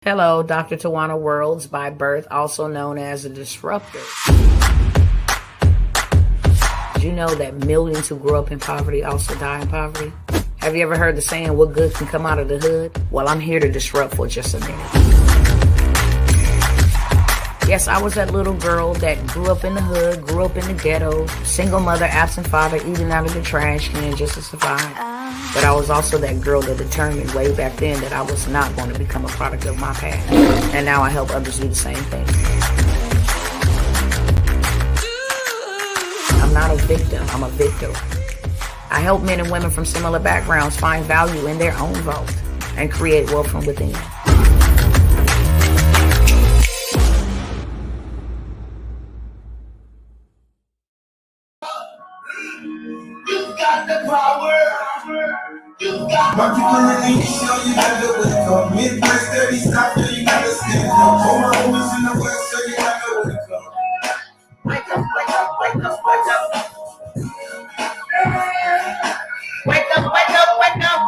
Hello, Dr. Tawana Worlds by birth, also known as a disruptor. Did you know that millions who grew up in poverty also die in poverty? Have you ever heard the saying, what good can come out of the hood? Well, I'm here to disrupt for just a minute. Yes, I was that little girl that grew up in the hood, grew up in the ghetto, single mother, absent father, eating out of the trash can just to survive. But I was also that girl that determined way back then that I was not going to become a product of my past. And now I help others do the same thing. I'm not a victim, I'm a victor. I help men and women from similar backgrounds find value in their own vote and create wealth from within. You got the power. You got my people in the show, you gotta wake up. Midwest 30 stop, so you gotta stand up. All my homies in the west, so you gotta wake up. Wake up, wake up, wake up, wake up. Wake up, wake up, wake up.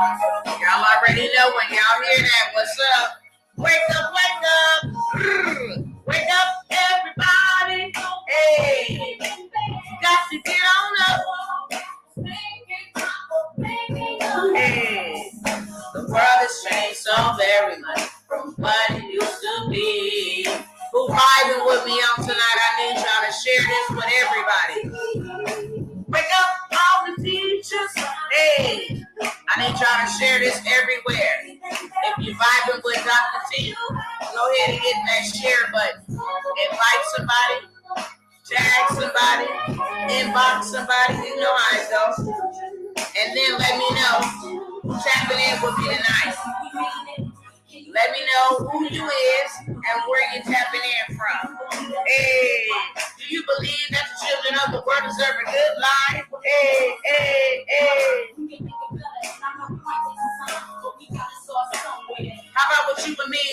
Y'all already know when y'all hear that. What's up? Wake up, wake up. Wake up, everybody. Hey, got to get on up. Hey, the world has changed so very much from what it used to be. Who vibing with me on tonight? I need y'all to share this with everybody. Wake up, all the teachers. Hey, I need y'all to share this everywhere. If you vibing with Dr. T, go ahead and hit that share button. Invite somebody, tag somebody, inbox somebody. You know how it goes. And then let me know who's tapping in with me tonight. Let me know who you is and where you tapping in from. Hey, do you believe that the children of the world deserve a good life? Hey, hey, hey. How about what you and me?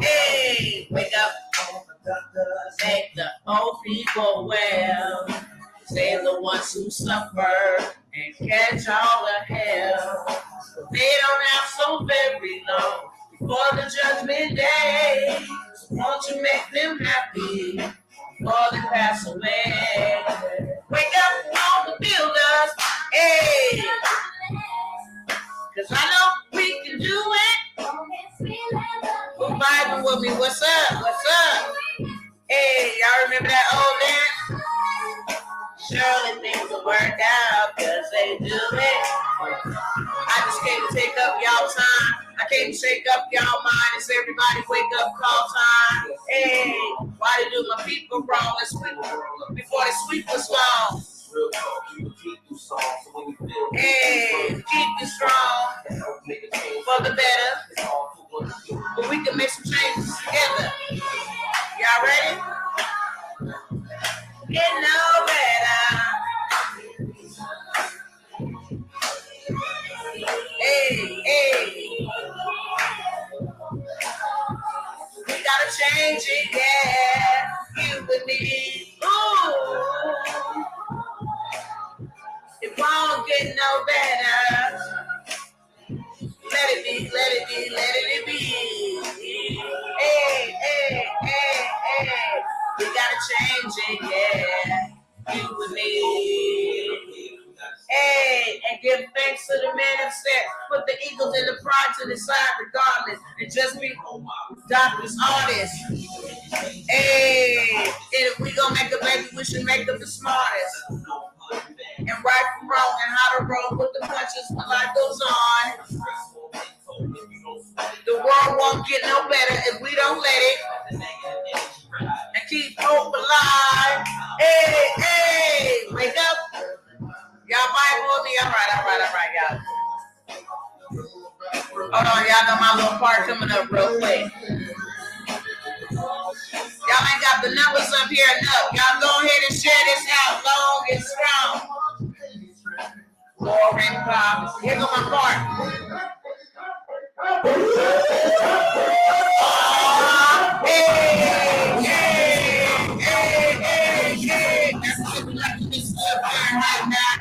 Hey, wake up. Make the old people well. They're the ones who suffer and catch all the hell. They don't have so very long before the judgment day. Won't you make them happy before they pass away? Wake up all the builders, hey, cause I know we can do it. Who vibing with me? What's up? What's up? Hey, y'all remember that old dance? Surely things will work out, cause they do it. I just came to take up y'all time. I came to shake up y'all mind. It's everybody wake up call time. Hey, why they do my people wrong? Let's sweep before the sweep was gone. Hey, keep you strong for the better. But we can make some changes together. Y'all ready? Get no better. Hey, hey. We gotta change it, yeah. You and me. Ooh. It won't get no better. Let it be, let it be, let it be. Hey, hey, hey, hey. We gotta change it, yeah. You and me. Hey, and give thanks to the man that said, put the eagles and the pride to the side regardless. And just be doctors, artists. Hey, and if we gonna make a baby, we should make them the smartest. And right from wrong and how to roll with the punches when life goes on. The world won't get no better if we don't let it. And keep hope alive. Hey, hey, wake up. Y'all vibe with me? All right, y'all. Hold on, y'all know my little part coming up real quick. Y'all ain't got the numbers up here enough. Y'all go ahead and share this out long and strong. Glory and power. Here go my part. Hey, hey, hey, hey, hey. That's what we like to mix up right now.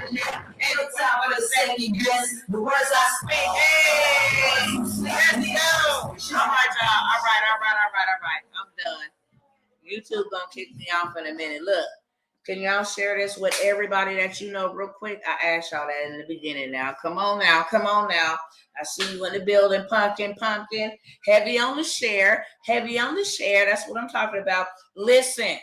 Anytime I say yes, the words I speak. Hey, let's go. YouTube gonna kick me off in a minute. Look, can y'all share this with everybody that you know real quick? I asked y'all that in the beginning now. Come on now. I see you in the building, pumpkin. Heavy on the share. That's what I'm talking about. Listen,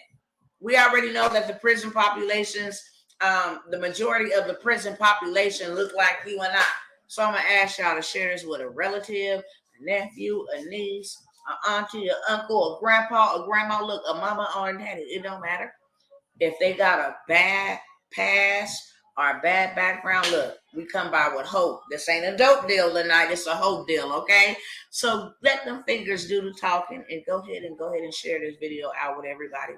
we already know that the prison populations, the majority of the prison population look like you and I. So I'm going to ask y'all to share this with a relative, a nephew, a niece, an auntie, an uncle, a grandpa, a grandma, look, a mama or a daddy. It don't matter. If they got a bad past or a bad background, look, we come by with hope. This ain't a dope deal tonight. It's a hope deal, okay? So let them fingers do the talking and go ahead and share this video out with everybody.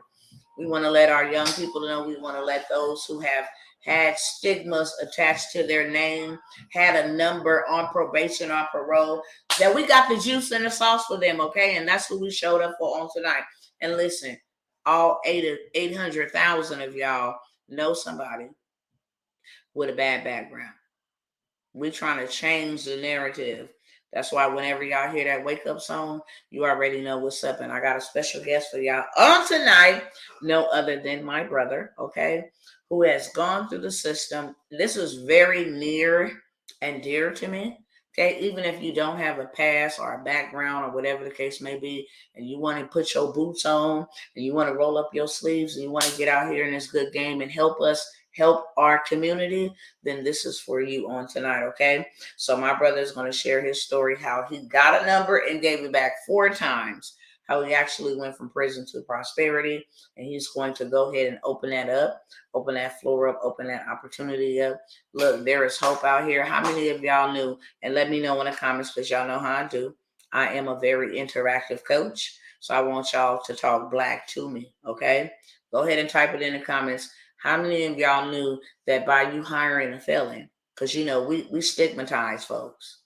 We want to let our young people know. We want to let those who have had stigmas attached to their name, had a number on probation or parole, that we got the juice and the sauce for them, okay? And that's what we showed up for on tonight. And listen, all 800,000 of y'all know somebody with a bad background. We're trying to change the narrative. That's why whenever y'all hear that wake up song, you already know what's up. And I got a special guest for y'all on tonight, no other than my brother, okay, who has gone through the system. This is very near and dear to me, okay, even if you don't have a past or a background or whatever the case may be, and you want to put your boots on and you want to roll up your sleeves and you want to get out here in this good game and help us help our community, then this is for you on tonight, okay? So my brother is going to share his story, how he got a number and gave it back 4 times, how he actually went from prison to prosperity, and he's going to go ahead and open that up, open that floor up, open that opportunity up. Look, there is hope out here. How many of y'all knew? And let me know in the comments, because y'all know how I do. I am a very interactive coach, so I want y'all to talk black to me, okay? Go ahead and type it in the comments. How many of y'all knew that by you hiring a felon, because, you know, we stigmatize folks.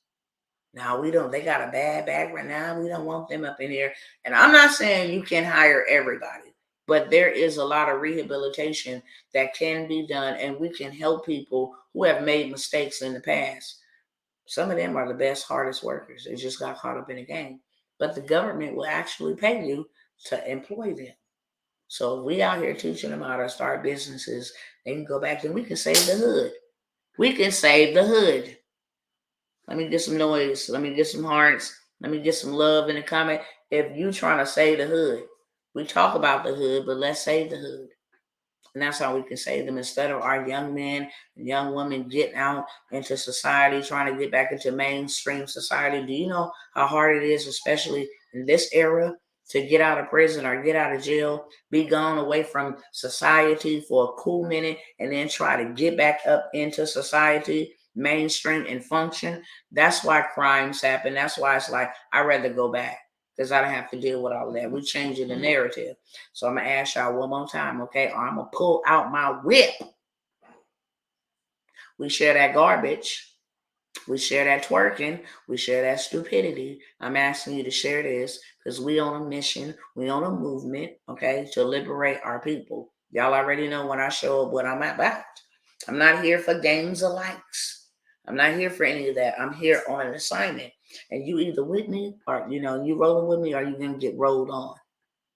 Now, we don't, they got a bad background. Now, we don't want them up in here. And I'm not saying you can hire everybody, but there is a lot of rehabilitation that can be done, and we can help people who have made mistakes in the past. Some of them are the best, hardest workers. They just got caught up in the game. But the government will actually pay you to employ them. So if we out here teaching them how to start businesses, they can go back and we can save the hood. We can save the hood. Let me get some noise. Let me get some hearts. Let me get some love in the comment. If you trying to save the hood, we talk about the hood, but let's save the hood. And that's how we can save them, instead of our young men and young women getting out into society, trying to get back into mainstream society. Do you know how hard it is, especially in this era, to get out of prison or get out of jail, be gone away from society for a cool minute, and then try to get back up into society, mainstream, and function? That's why crimes happen. That's why it's like, I'd rather go back, because I don't have to deal with all of that. We're changing the narrative. So I'm going to ask y'all one more time, okay? Or I'm going to pull out my whip. We share that garbage. We share that twerking. We share that stupidity. I'm asking you to share this, because we on a mission. We on a movement, okay, to liberate our people. Y'all already know when I show up what I'm about. I'm not here for games or likes. I'm not here for any of that. I'm here on an assignment. And you either with me, or, you know, you rolling with me, or you're going to get rolled on.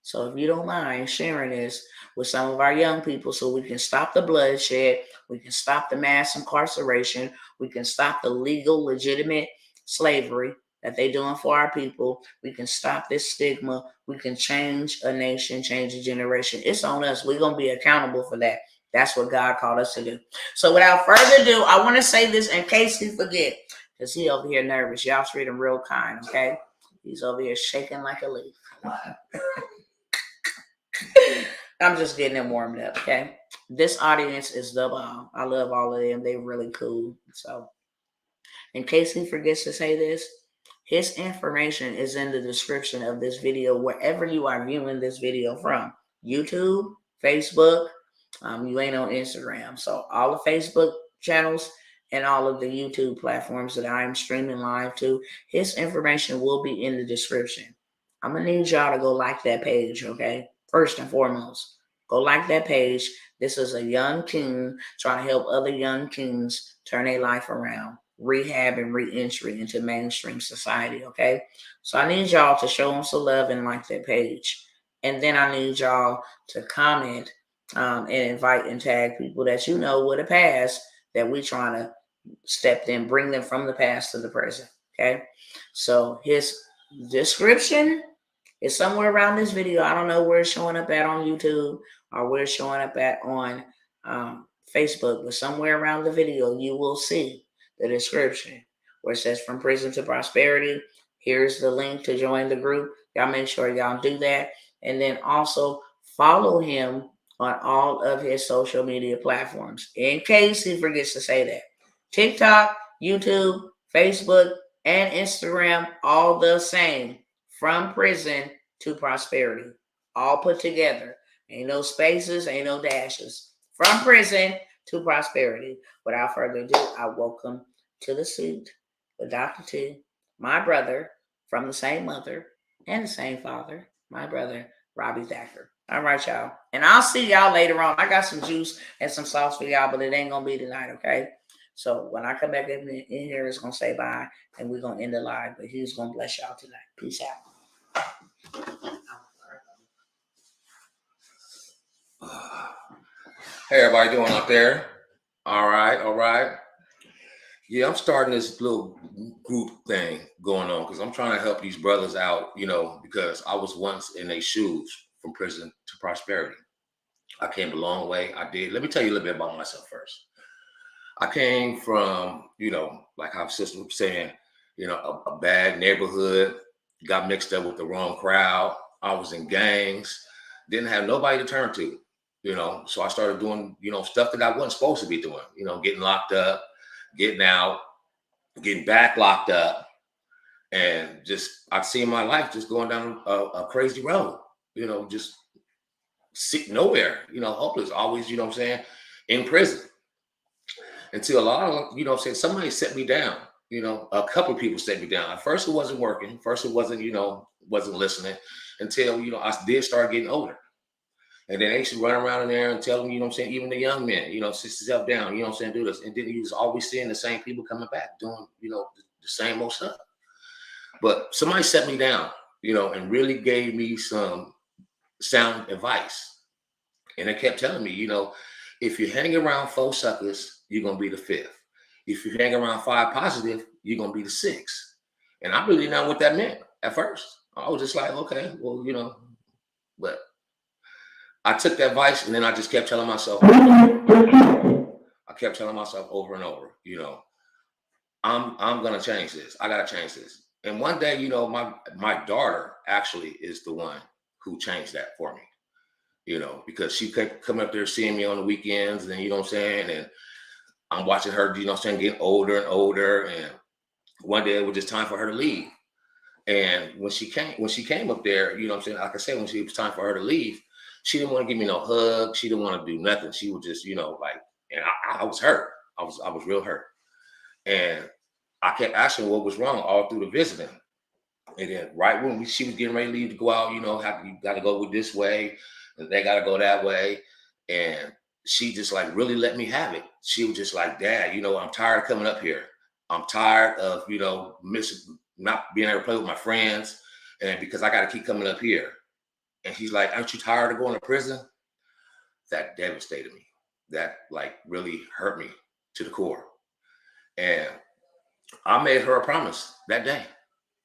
So if you don't mind sharing this with some of our young people, so we can stop the bloodshed, we can stop the mass incarceration, we can stop the legal, legitimate slavery that they're doing for our people, we can stop this stigma, we can change a nation, change a generation. It's on us. We're going to be accountable for that. That's what God called us to do. So without further ado, I want to say this in case he forget, because he over here nervous. Y'all treat him real kind, okay? He's over here shaking like a leaf. I'm just getting them warmed up, okay? This audience is the bomb. I love all of them. They're really cool. So, in case he forgets to say this, his information is in the description of this video, wherever you are viewing this video from. YouTube, Facebook, you ain't on Instagram. So, all the Facebook channels and all of the YouTube platforms that I am streaming live to, his information will be in the description. I'm going to need y'all to go like that page, okay? First and foremost, go like that page. This is a young king trying to help other young kings turn their life around, rehab and re-entry into mainstream society, okay? So I need y'all to show him some love and like that page. And then I need y'all to comment and invite and tag people that you know with a past that we trying to step in, bring them from the past to the present. Okay. So his description is somewhere around this video. I don't know where it's showing up at on YouTube or where it's showing up at on Facebook, but somewhere around the video, you will see the description where it says From Prison to Prosperity. Here's the link to join the group. Y'all make sure y'all do that. And then also follow him on all of his social media platforms in case he forgets to say that. TikTok, YouTube, Facebook, and Instagram, all the same. From Prison to Prosperity. All put together. Ain't no spaces, ain't no dashes. From Prison to Prosperity. Without further ado, I welcome to the suit with Dr. T, my brother from the same mother and the same father, my brother, Robbie Thacker. All right, y'all. And I'll see y'all later on. I got some juice and some sauce for y'all, but it ain't going to be tonight, okay? So when I come back in here, it's going to say bye, and we're going to end the live. But he's going to bless y'all tonight. Peace out. Hey, everybody doing out there? All right. Yeah, I'm starting this little group thing going on because I'm trying to help these brothers out, because I was once in their shoes from prison to prosperity. I came a long way. I did. Let me tell you a little bit about myself first. I came from, like how sister was saying, a bad neighborhood, got mixed up with the wrong crowd. I was in gangs, didn't have nobody to turn to, so I started doing, stuff that I wasn't supposed to be doing, getting locked up, getting out, getting back locked up, and just I'd seen my life just going down a crazy road, just nowhere, hopeless, always, in prison. Until a lot of, somebody set me down, a couple of people set me down. At first it wasn't working. First it wasn't, wasn't listening until, I did start getting older. And then they used to run around in there and tell them, even the young men, sit yourself down, do this. And then you was always seeing the same people coming back doing, the same old stuff. But somebody set me down, and really gave me some sound advice. And they kept telling me, if you hang around 4 suckers, you're going to be the 5th. If you hang around 5 positive, you're going to be the 6th. And I really didn't know what that meant at first. I was just like, okay, well, but I took that advice and then I just kept telling myself, over and over, I'm going to change this. I got to change this. And one day, my daughter actually is the one who changed that for me. Because she kept coming up there seeing me on the weekends, and and I'm watching her, getting older and older. And one day it was just time for her to leave. And when she came up there, like I said, when it was time for her to leave, she didn't want to give me no hug. She didn't want to do nothing. She was just, and I was hurt. I was real hurt. And I kept asking what was wrong all through the visiting. And then right when she was getting ready to leave to go out, you got to go with this way. And they got to go that way. And she just like really let me have it. She was just like, Dad, I'm tired of coming up here. I'm tired of, missing, not being able to play with my friends. And because I got to keep coming up here. And he's like, aren't you tired of going to prison? That devastated me. That like really hurt me to the core. And I made her a promise that day.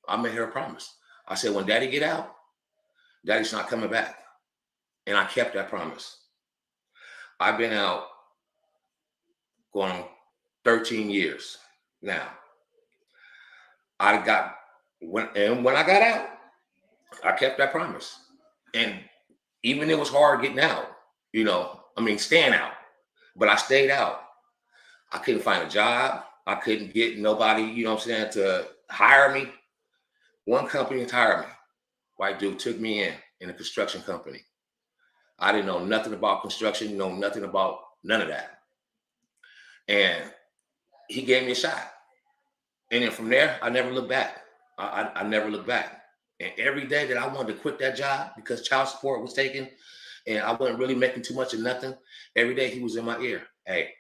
I made her a promise. I said, when Daddy get out, Daddy's not coming back. And I kept that promise. I've been out going on 13 years now. When I got out, I kept that promise. And even it was hard getting out, staying out, but I stayed out. I couldn't find a job. I couldn't get nobody, to hire me. One company to hire me. White dude took me in a construction company. I didn't know nothing about construction, know nothing about none of that. And he gave me a shot. And then from there, I never looked back. I never looked back. And every day that I wanted to quit that job because child support was taken and I wasn't really making too much of nothing, every day he was in my ear. Hey,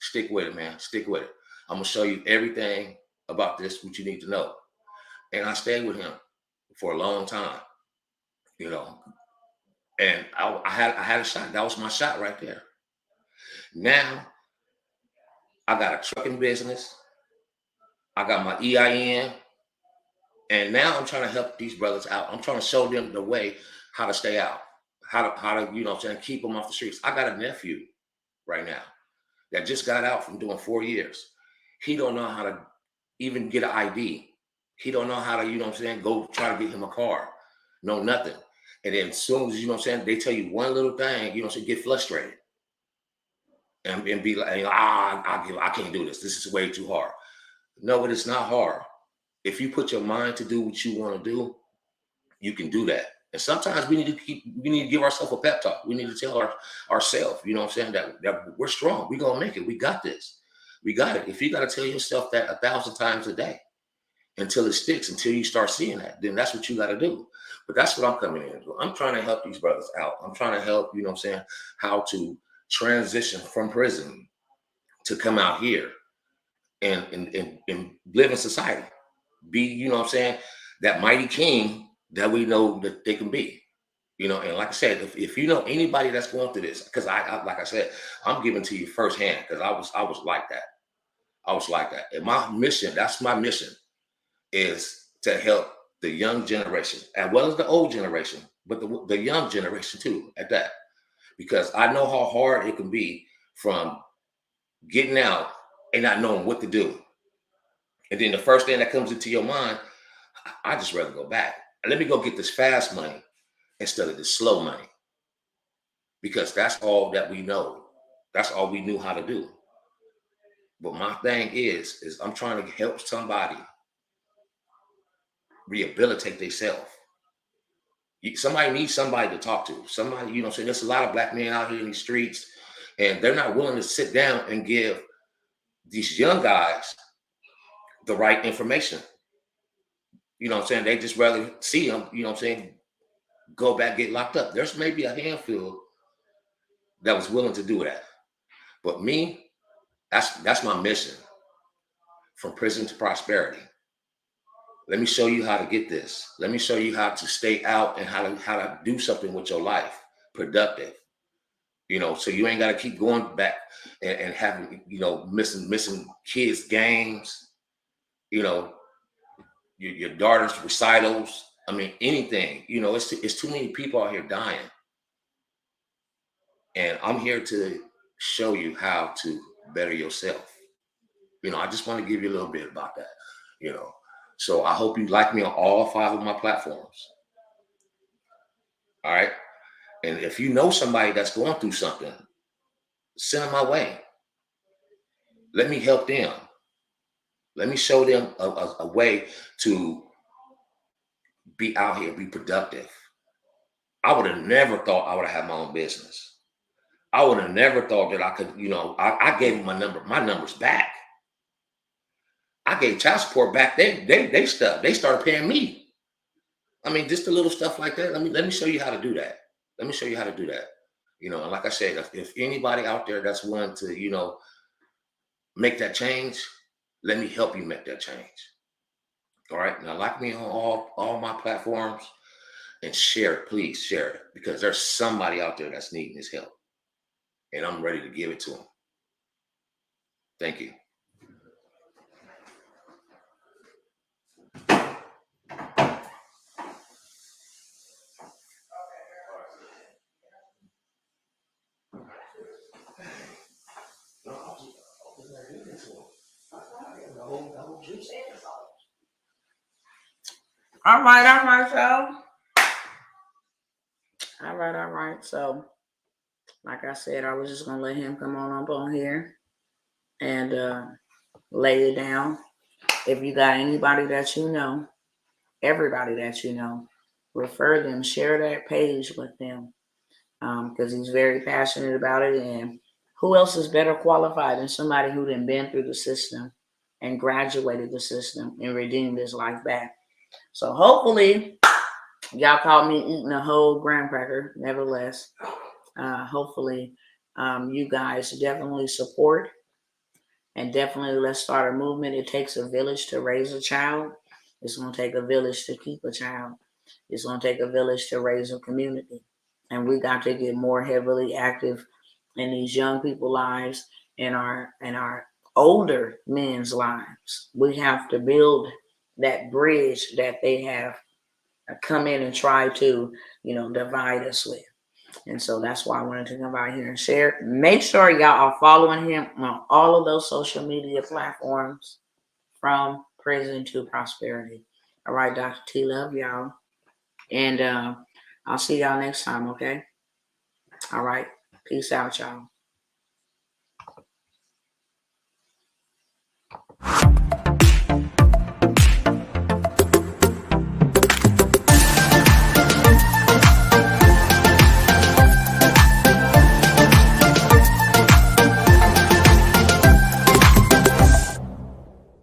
stick with it, man. Stick with it. I'm going to show you everything about this, what you need to know. And I stayed with him for a long time, And I had a shot. That was my shot right there. Now I got a trucking business. I got my EIN. And now I'm trying to help these brothers out. I'm trying to show them the way how to stay out, how to you know what I'm saying, keep them off the streets. I got a nephew right now that just got out from doing 4 years. He don't know how to even get an ID. He don't know how to, you know what I'm saying, go try to get him a car. No, nothing. And then as soon as, you know what I'm saying, they tell you one little thing, you know what I'm saying, get frustrated. And be like, I can't do this. This is way too hard. No, but it's not hard. If you put your mind to do what you want to do, you can do that. And sometimes we need to give ourselves a pep talk. We need to tell ourselves, you know what I'm saying, that we're strong. We're gonna make it. We got this. We got it. If you gotta tell yourself that 1,000 times a day until it sticks, until you start seeing that, then that's what you gotta do. But that's what I'm coming in to. I'm trying to help these brothers out. I'm trying to help, you know what I'm saying, how to transition from prison to come out here and live in society. Be, you know what I'm saying, that mighty king that we know that they can be. You know, and like I said, if you know anybody that's going through this, because I like I said, I'm giving to you firsthand because I was like that. I was like that. And my mission, that's my mission, is to help the young generation as well as the old generation, but the young generation too at that. Because I know how hard it can be from getting out and not knowing what to do. And then the first thing that comes into your mind, I just rather go back. And let me go get this fast money instead of the slow money. Because that's all that we know. That's all we knew how to do. But my thing is I'm trying to help somebody rehabilitate themselves. Somebody needs somebody to talk to. Somebody, you know what I'm saying? There's a lot of black men out here in these streets, and they're not willing to sit down and give these young guys the right information. You know what I'm saying? They just rather see them, you know what I'm saying, go back, get locked up. There's maybe a handful that was willing to do that. But me, that's my mission. From prison to prosperity. Let me show you how to get this. Let me show you how to stay out and how to do something with your life, productive. You know, so you ain't got to keep going back and having, you know, missing kids' games. You know, your daughter's recitals. I mean, anything. You know, it's too many people out here dying, and I'm here to show you how to better yourself. You know, I just want to give you a little bit about that. You know. So I hope you like me on all 5 of my platforms. All right. And if you know somebody that's going through something, send them my way. Let me help them. Let me show them a way to be out here, be productive. I would have never thought I would have had my own business. I would have never thought that I could, you know, I gave my numbers back. I gave child support back. They started paying me. I mean, just a little stuff like that. Let me show you how to do that. Let me show you how to do that. You know, and like I said, if anybody out there that's willing to, you know, make that change, let me help you make that change. All right. Now, like me on all my platforms and share it. Please share it, because there's somebody out there that's needing this help, and I'm ready to give it to them. Thank you. All right, y'all. All right. So, like I said, I was just gonna let him come on up on here and lay it down. If you got anybody that you know, everybody that you know, refer them, share that page with them, because he's very passionate about it. And who else is better qualified than somebody who done been through the system and graduated the system and redeemed his life back? So hopefully, y'all caught me eating a whole graham cracker. Nevertheless, hopefully, you guys definitely support, and definitely let's start a movement. It takes a village to raise a child. It's going to take a village to keep a child. It's going to take a village to raise a community. And we got to get more heavily active in these young people's lives and our older men's lives. We have to build that bridge that they have come in and try to, divide us with. And so that's why I wanted to come by here and share. Make sure y'all are following him on all of those social media platforms, from prison to prosperity. All right, Dr. T, love y'all. And I'll see y'all next time, okay? All right. Peace out, y'all.